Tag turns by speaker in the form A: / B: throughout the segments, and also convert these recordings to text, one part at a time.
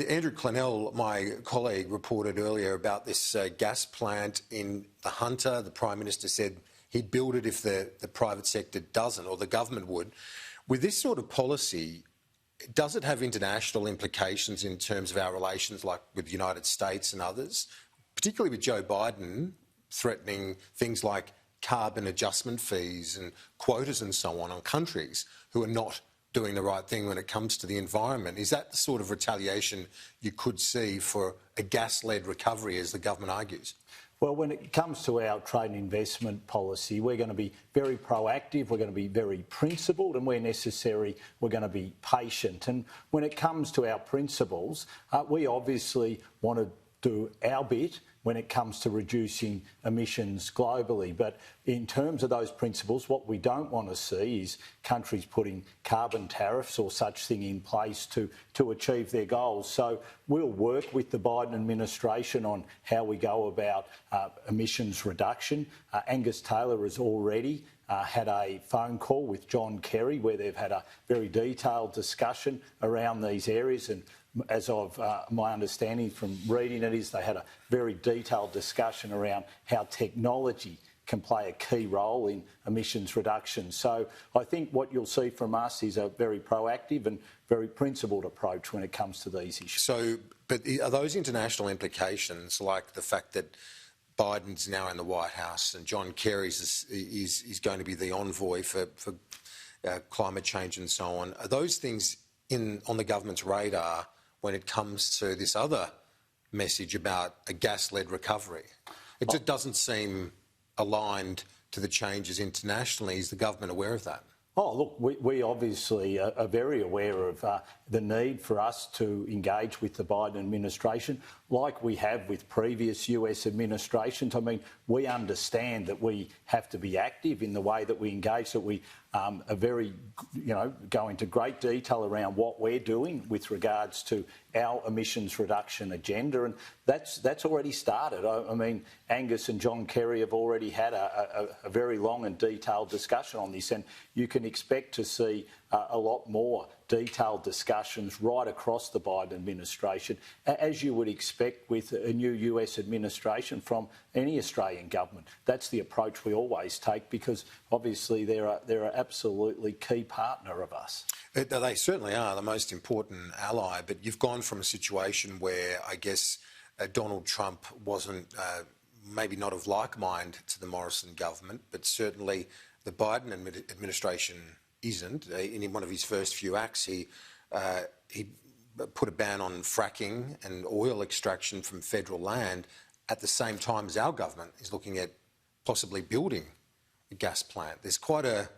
A: Andrew Clennell, my colleague, reported earlier about this gas plant in the Hunter. The Prime Minister said he'd build it if the private sector doesn't, or the government would. With this sort of policy, does it have international implications in terms of our relations, like with the United States and others, particularly with Joe Biden threatening things like carbon adjustment fees and quotas and so on countries who are not doing the right thing when it comes to the environment? Is that the sort of retaliation you could see for a gas-led recovery, as the government argues?
B: Well, when it comes to our trade and investment policy, we're going to be very proactive, we're going to be very principled, and where necessary, we're going to be patient. And when it comes to our principles, we obviously want to do our bit when it comes to reducing emissions globally. But in terms of those principles, what we don't want to see is countries putting carbon tariffs or such thing in place to achieve their goals. So we'll work with the Biden administration on how we go about emissions reduction. Angus Taylor has already had a phone call with John Kerry where they've had a very detailed discussion around these areas, and as of my understanding from reading it is they had a very detailed discussion around how technology can play a key role in emissions reduction. So I think what you'll see from us is a very proactive and very principled approach when it comes to these issues. So,
A: but are those international implications, like the fact that Biden's now in the White House and John Kerry is going to be the envoy for climate change and so on, are those things on the government's radar when it comes to this other message about a gas-led recovery? It just doesn't seem aligned to the changes internationally. Is the government aware of that?
B: Oh, look, we obviously are very aware of the need for us to engage with the Biden administration like we have with previous US administrations. I mean, we understand that we have to be active in the way that we engage, that we are very, go into great detail around what we're doing with regards to our emissions reduction agenda, and that's already started. I mean, Angus and John Kerry have already had a very long and detailed discussion on this, and you can expect to see a lot more detailed discussions right across the Biden administration, as you would expect with a new US administration from any Australian government. That's the approach we always take, because obviously they're an absolutely key partner of us.
A: They certainly are the most important ally, but you've gone from a situation where I guess Donald Trump wasn't maybe not of like mind to the Morrison government, but certainly the Biden administration isn't. In one of his first few acts, he put a ban on fracking and oil extraction from federal land at the same time as our government is looking at possibly building a gas plant. There's quite a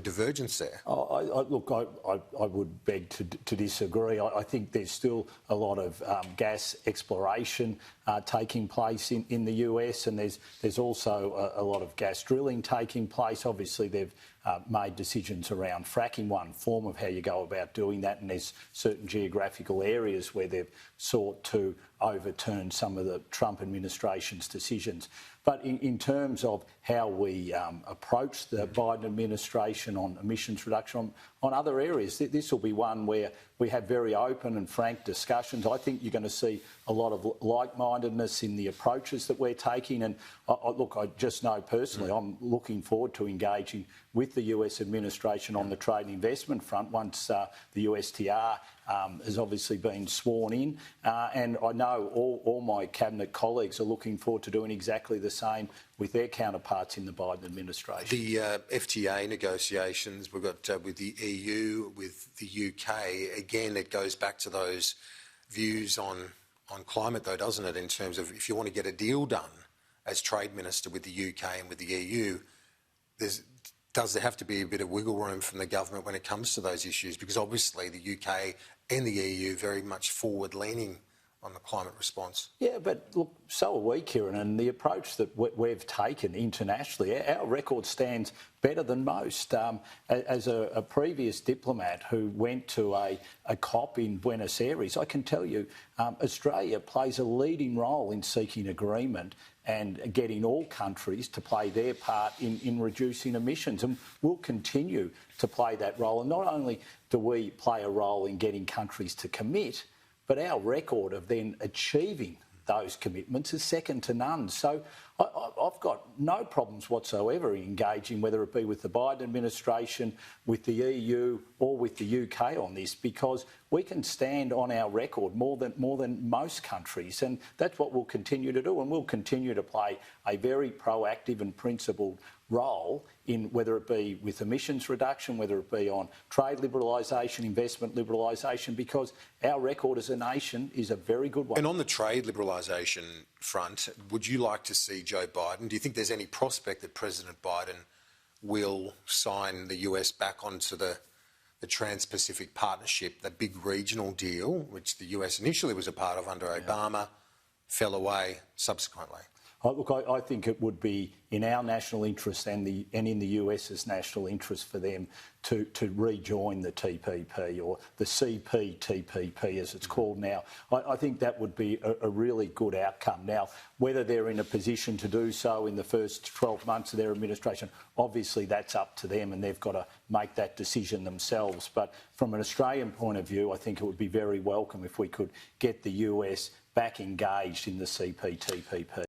A: divergence there.
B: I would beg to disagree. I think there's still a lot of gas exploration taking place in the US, and there's also a lot of gas drilling taking place. Obviously, they've made decisions around fracking, one form of how you go about doing that, and there's certain geographical areas where they've sought to overturn some of the Trump administration's decisions. But in terms of how we approach the Biden administration on emissions reduction on other areas, this will be one where we have very open and frank discussions. I think you're going to see a lot of like-mindedness in the approaches that we're taking. And I just know personally, I'm looking forward to engaging with the US administration on the trade and investment front once the USTR has obviously been sworn in. And I know all my cabinet colleagues are looking forward to doing exactly the same with their counterparts in the Biden administration.
A: The FTA negotiations we've got with the EU, with the UK, again, it goes back to those views on climate, though, doesn't it, in terms of if you want to get a deal done as Trade Minister with the UK and with the EU, does there have to be a bit of wiggle room from the government when it comes to those issues? Because obviously the UK and the EU very much forward-leaning on the climate response.
B: Yeah, but look, so are we, Kieran, and the approach that we've taken internationally, our record stands better than most. As a previous diplomat who went to a COP in Buenos Aires, I can tell you Australia plays a leading role in seeking agreement and getting all countries to play their part in reducing emissions, and we'll continue to play that role. And not only do we play a role in getting countries to commit, but our record of then achieving those commitments is second to none. So I've got no problems whatsoever engaging, whether it be with the Biden administration, with the EU or with the UK on this, because we can stand on our record more than most countries, and that's what we'll continue to do, and we'll continue to play a very proactive and principled role in whether it be with emissions reduction, whether it be on trade liberalisation, investment liberalisation, because our record as a nation is a very good one.
A: And on the trade liberalisation front, would you like to see Joe Biden? Do you think there's any prospect that President Biden will sign the US back onto the Trans-Pacific Partnership, that big regional deal, which the US initially was a part of under Obama, fell away subsequently?
B: Look, I think it would be in our national interest and in the US's national interest for them to rejoin the TPP, or the CPTPP as it's called now. I think that would be a really good outcome. Now, whether they're in a position to do so in the first 12 months of their administration, obviously that's up to them and they've got to make that decision themselves. But from an Australian point of view, I think it would be very welcome if we could get the US back engaged in the CPTPP.